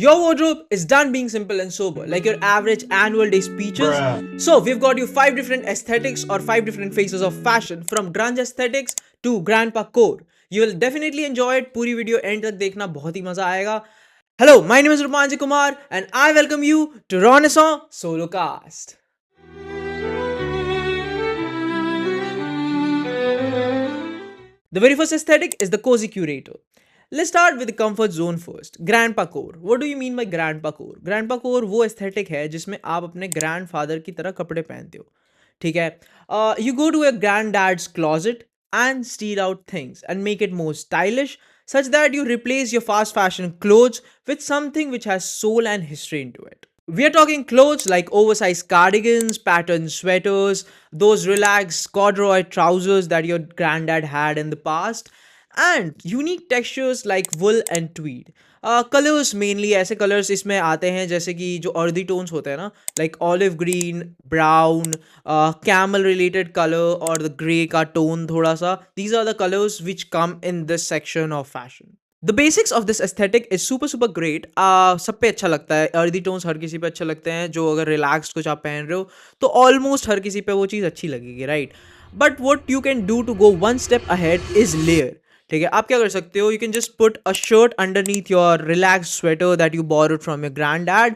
Your wardrobe is done being simple and sober, like your average annual day speeches. Bruh. So, we've got you 5 different aesthetics or 5 different phases of fashion, from grunge aesthetics to grandpa core. You will definitely enjoy it. पूरी video and तक देखना, बहुत ही मजा आएगा. Hello, my name is Rupanji Kumar and I welcome you to Renaissance Solocast. The very first aesthetic is the cozy curator. Let's start with the comfort zone first. Grandpa core. What do you mean by grandpa core? Grandpa core वो aesthetic है जिसमें आप अपने grandfather की तरह कपड़े पहनते हो. ठीक है. You go to your granddad's closet and steal out things and make it more stylish, such that you replace your fast fashion clothes with something which has soul and history into it. We are talking clothes like oversized cardigans, patterned sweaters, those relaxed corduroy trousers that your granddad had in the past, and unique textures like wool and tweed. Colours mainly ऐसे colours इसमें आते हैं जैसे कि जो earthy tones होते हैं ना, like olive green, brown, camel related colour और द ग्रे का टोन थोड़ा सा. These are the colours which come in this section of fashion. The basics of this aesthetic is super super great. सब पे अच्छा लगता है. अर्दी टोन्स हर किसी पे अच्छे लगते हैं. जो अगर रिलैक्स कुछ आप पहन रहे हो तो ऑलमोस्ट हर किसी पे वो चीज़ अच्छी लगेगी, right? But what you can do to go one step ahead is layer. ठीक है, आप क्या कर सकते हो? You can just put a shirt underneath your relax sweater that you borrowed from your granddad.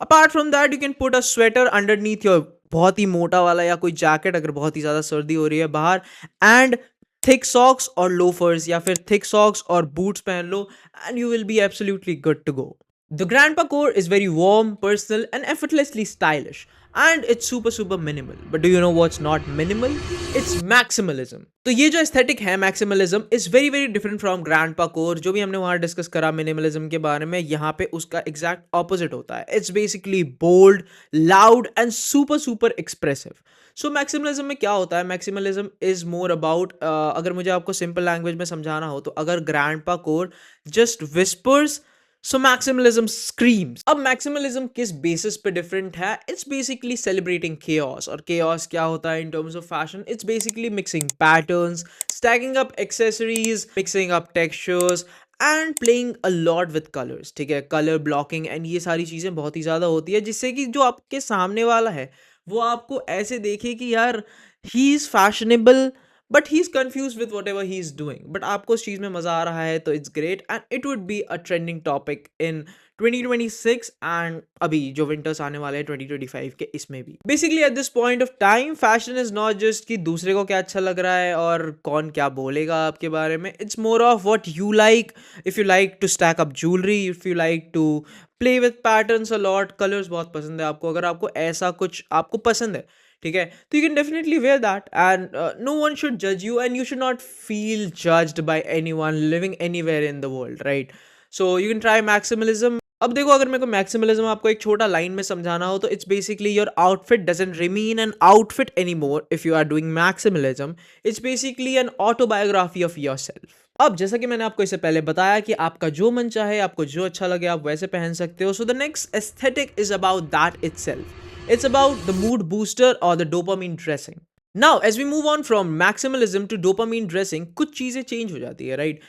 Apart from that you can put a sweater underneath your बहुत ही मोटा वाला या कोई जैकेट अगर बहुत ही ज़्यादा सर्दी हो रही है बाहर, एंड थिक सॉक्स और लोफर्स या फिर थिक सॉक्स और बूट्स पहन लो and you will be absolutely good to go. The Grandpa core is very warm, personal, and effortlessly stylish. And it's super super minimal. But do you know what's not minimal? It's maximalism. तो ये जो aesthetic है maximalism is very very different from Grandpa core. जो भी हमने वहाँ discuss करा minimalism के बारे में, यहाँ पे उसका exact opposite होता है. It's basically bold, loud, and super super expressive. सो मैक्सिमलिज्म में क्या होता है? मैक्सिमलिज्म इज मोर अबाउट, अगर मुझे आपको सिंपल लैंग्वेज में समझाना हो तो अगर ग्रैंडपा कोर जस्ट विस्पर्स, सो मैक्सिमलिज्म स्क्रीम्स. अब मैक्सिमलिज्म किस बेसिस पे डिफरेंट है? It's basically celebrating chaos. और केओस क्या होता है in terms of fashion? It's basically mixing patterns, stacking up accessories, mixing up textures and playing a lot with colours. ठीक है, कलर ब्लॉकिंग एंड ये सारी चीज़ें बहुत ही ज़्यादा होती है, जिससे कि जो आपके सामने वाला है वो आपको ऐसे देखे कि यार he is fashionable but he is confuse with what ever he is doing, but आपको उस चीज़ में मज़ा आ रहा है, तो it's great and it would be a trending topic in 2026 and अभी जो विंटर्स आने वाले हैं 2025 के, इसमें भी. Basically at this point of time fashion is not just कि दूसरे को क्या अच्छा लग रहा है और कौन क्या बोलेगा आपके बारे में. It's more of what you like. If you like to stack up jewellery, if you like to play with patterns a lot, colours बहुत पसंद है आपको, अगर आपको ऐसा कुछ आपको पसंद है, ठीक है, तो you can definitely wear that and no one should जज you and you should not feel judged by anyone living anywhere in the world, right? So you can try maximalism. अब देखो, अगर मेरे को मैक्सिमलिज्म आपको एक छोटा लाइन में समझाना हो तो it's basically your outfit doesn't remain an outfit any more if you are doing maximalism. It's basically an autobiography of yourself. अब जैसा कि मैंने आपको इससे पहले बताया कि आपका जो मन चाहे, आपको जो अच्छा लगे आप वैसे पहन सकते हो. So the next aesthetic is about that itself. It's about the mood booster or the dopamine dressing. Now, as we move on from maximalism to dopamine dressing, कुछ चीज़ें change हो जाती है, right?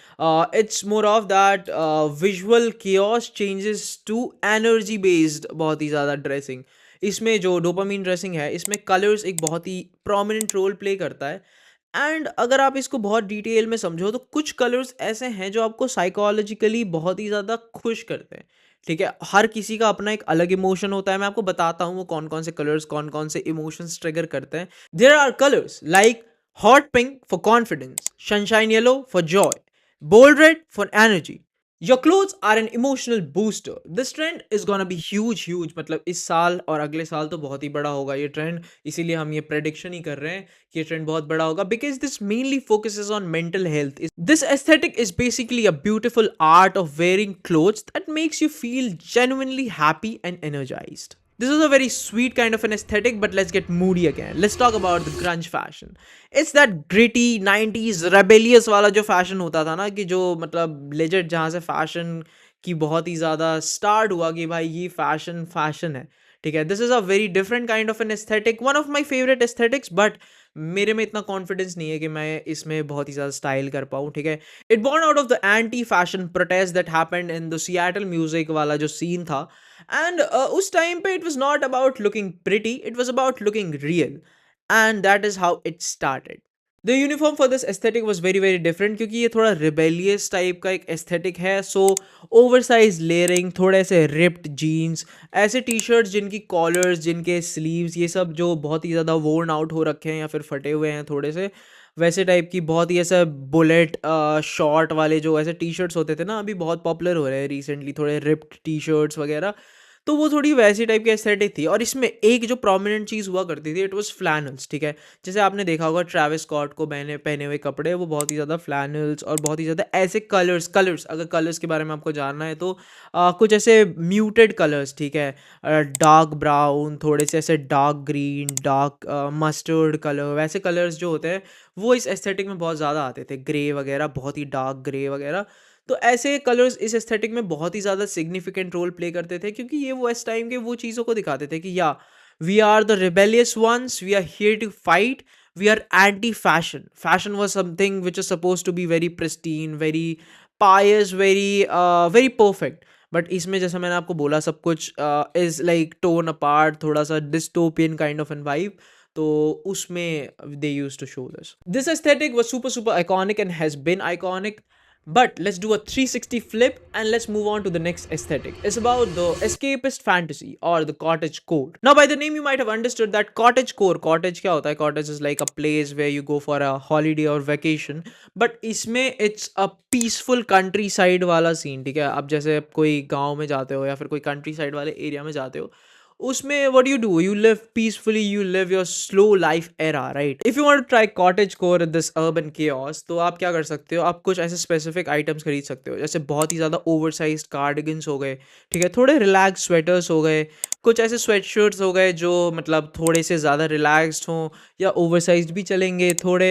It's more of that visual chaos changes to energy based बहुत ही ज़्यादा dressing. इसमें जो dopamine dressing है, इसमें colors एक बहुत ही prominent role play करता है. एंड अगर आप इसको बहुत डिटेल में समझो तो कुछ कलर्स ऐसे हैं जो आपको साइकोलॉजिकली बहुत ही ज़्यादा खुश करते हैं. ठीक है, हर किसी का अपना एक अलग इमोशन होता है. मैं आपको बताता हूँ वो कौन कौन से कलर्स कौन कौन से इमोशंस ट्रिगर करते हैं. There are colours like hot pink for confidence, sunshine yellow for joy, bold red for energy. Your clothes are an emotional booster. This trend is gonna be huge. मतलब इस साल और अगले साल तो बहुत ही बड़ा होगा ये ट्रेंड. इसीलिए हम ये प्रेडिक्शन ही कर रहे हैं कि ये ट्रेंड बहुत बड़ा होगा, because this mainly focuses on mental health. This aesthetic is basically a beautiful art of wearing clothes that makes you feel genuinely happy and energized. This is a very sweet kind of an aesthetic, but let's get moody again. Let's talk about the grunge fashion. It's that gritty 90s rebellious वाला जो fashion होता था ना, कि जो मतलब legit जहाँ से fashion की बहुत ही ज़्यादा start हुआ कि भाई ये fashion है. ठीक है, this is a very different kind of an aesthetic, one of my favourite aesthetics, but मेरे में इतना कॉन्फिडेंस नहीं है कि मैं इसमें बहुत ही ज़्यादा स्टाइल कर पाऊँ, ठीक है। It born out of the anti fashion protest that happened in the Seattle music वाला जो सीन था, एंड उस टाइम पे it was not about looking pretty, it was about looking real, and that is how it started. The uniform for this aesthetic was very very different, क्योंकि ये थोड़ा rebellious type का एक aesthetic है। सो oversize layering, थोड़े से ripped jeans, ऐसे T shirts जिनकी कॉलर्स, जिनके स्लीव्स, ये सब जो बहुत ही ज़्यादा वोर्न आउट हो रखे हैं या फिर फटे हुए हैं थोड़े से, वैसे टाइप की बहुत ही ऐसा बुलेट शॉर्ट वाले जो ऐसे टी शर्ट्स होते थे ना, अभी बहुत पॉपुलर हो रहे हैं रिसेंटली, थोड़े रिप्ड टी शर्ट्स वगैरह। तो वो थोड़ी वैसी टाइप की एस्थेटिक थी, और इसमें एक जो प्रोमिनेंट चीज़ हुआ करती थी, इट वाज फ्लैनल्स, ठीक है। जैसे आपने देखा होगा ट्रैविस स्कॉट को पहने पहने हुए कपड़े, वो बहुत ही ज़्यादा फ्लैनल्स और बहुत ही ज़्यादा ऐसे कलर्स कलर्स अगर कलर्स के बारे में आपको जानना है तो कुछ ऐसे म्यूटेड कलर्स, ठीक है, डार्क ब्राउन, थोड़े से ऐसे dark green, dark mustard colour, वैसे कलर्स जो होते हैं वो इस एस्थेटिक में बहुत ज़्यादा आते थे, ग्रे वगैरह, बहुत ही डार्क ग्रे वगैरह। तो ऐसे कलर्स इस एस्थेटिक में बहुत ही ज़्यादा सिग्निफिकेंट रोल प्ले करते थे, क्योंकि ये वो इस टाइम के वो चीज़ों को दिखाते थे कि या we are the rebellious ones, we are here to fight, we are anti fashion. Fashion was something which is suppose to be very pristine, very pious, very very perfect, but इसमें जैसा मैंने आपको बोला सब कुछ इज लाइक टोन अपार्ट, थोड़ा सा dystopian kind of an vibe. तो उसमें they use to show this aesthetic was super super iconic and has been iconic. But let's do a 360 flip and let's move on to the next aesthetic. It's about the escapist fantasy or the cottagecore. Now, by the name, you might have understood that cottagecore. Cottage क्या होता है? Cottage is like a place where you go for a holiday or vacation. But इसमें it's a peaceful countryside वाला scene, ठीक है? अब जैसे आप कोई गांव में जाते हो या फिर कोई countryside वाले एरिया में जाते हो, उसमें what do you do? You live peacefully, you live your slow life era, right? If you want to try cottage core in this urban chaos, तो आप क्या कर सकते हो? आप कुछ ऐसे स्पेसिफिक आइटम्स खरीद सकते हो, जैसे बहुत ही ज़्यादा ओवरसाइज्ड कार्डिगन्स हो गए, ठीक है, थोड़े रिलैक्स स्वेटर्स हो गए, कुछ ऐसे स्वेटशर्ट्स हो गए जो मतलब थोड़े से ज़्यादा रिलैक्स्ड हों या ओवरसाइज्ड भी चलेंगे, थोड़े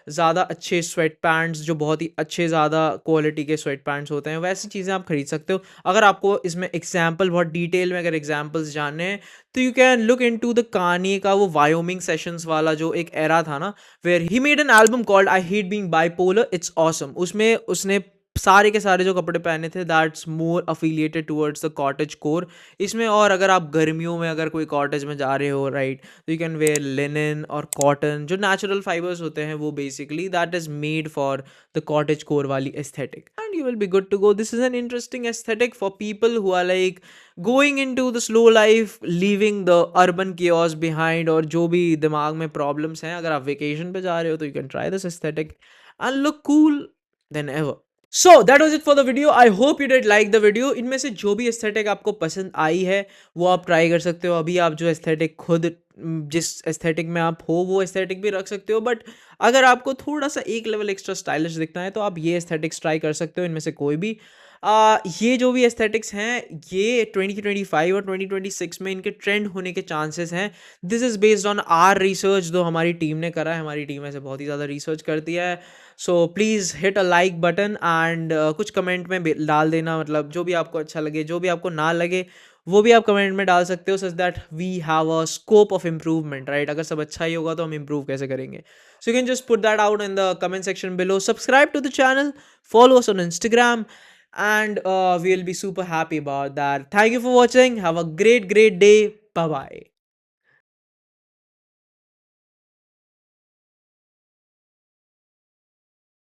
ज़्यादा अच्छे स्वेट पैंट्स जो बहुत ही अच्छे ज़्यादा क्वालिटी के स्वेट पैंट्स होते हैं, वैसी चीज़ें आप खरीद सकते हो। अगर आपको इसमें एग्जाम्पल बहुत डिटेल में अगर एग्जाम्पल्स जानने हैं तो you can look into the कानी का वो वायोमिंग सेशंस वाला जो एक एरा था ना, where he made an album called I hate being bipolar, it's awesome. उसमें उसने सारे के सारे जो कपड़े पहने थे that's more affiliated towards the cottage core. इसमें और अगर आप गर्मियों में अगर कोई कॉटेज में जा रहे हो, राइट, तो यू कैन वेयर लिनन और कॉटन, जो नेचुरल फाइबर्स होते हैं वो basically that is made for the cottage core वाली aesthetic, and you will be good to go. This is an interesting aesthetic for people who are like going into the slow life, leaving the urban chaos behind, और जो भी दिमाग में problems हैं, अगर आप vacation पे जा रहे हो तो you can try this aesthetic and look cool then ever. So that was it for the video. I hope you did like the video. इनमें से जो भी एस्थेटिक आपको पसंद आई है वो आप ट्राई कर सकते हो. अभी आप जो एस्थेटिक खुद जिस एस्थेटिक में आप हो वो एस्थेटिक भी रख सकते हो, बट अगर आपको थोड़ा सा एक लेवल एक्स्ट्रा स्टाइलिश दिखना है तो आप ये एस्थेटिक्स ट्राई कर सकते हो. इनमें से कोई भी ये जो भी एस्थेटिक्स हैं ये 2025 और 2026 में इनके ट्रेंड होने के चांसेस हैं. This is based on our research जो हमारी टीम ने करा है. हमारी टीम ऐसे बहुत ही ज़्यादा रिसर्च करती है. So please hit a like button and कुछ कमेंट में डाल देना, मतलब जो भी आपको अच्छा लगे, जो भी आपको ना लगे वो भी आप कमेंट में डाल सकते हो, such that we have a scope of improvement, right. अगर सब अच्छा ही होगा तो हम इम्प्रूव कैसे करेंगे. So you can just put that out in the comment section below. Subscribe to the channel, follow us on Instagram, and we'll be super happy about that. Thank you for watching. Have a great day. Bye bye.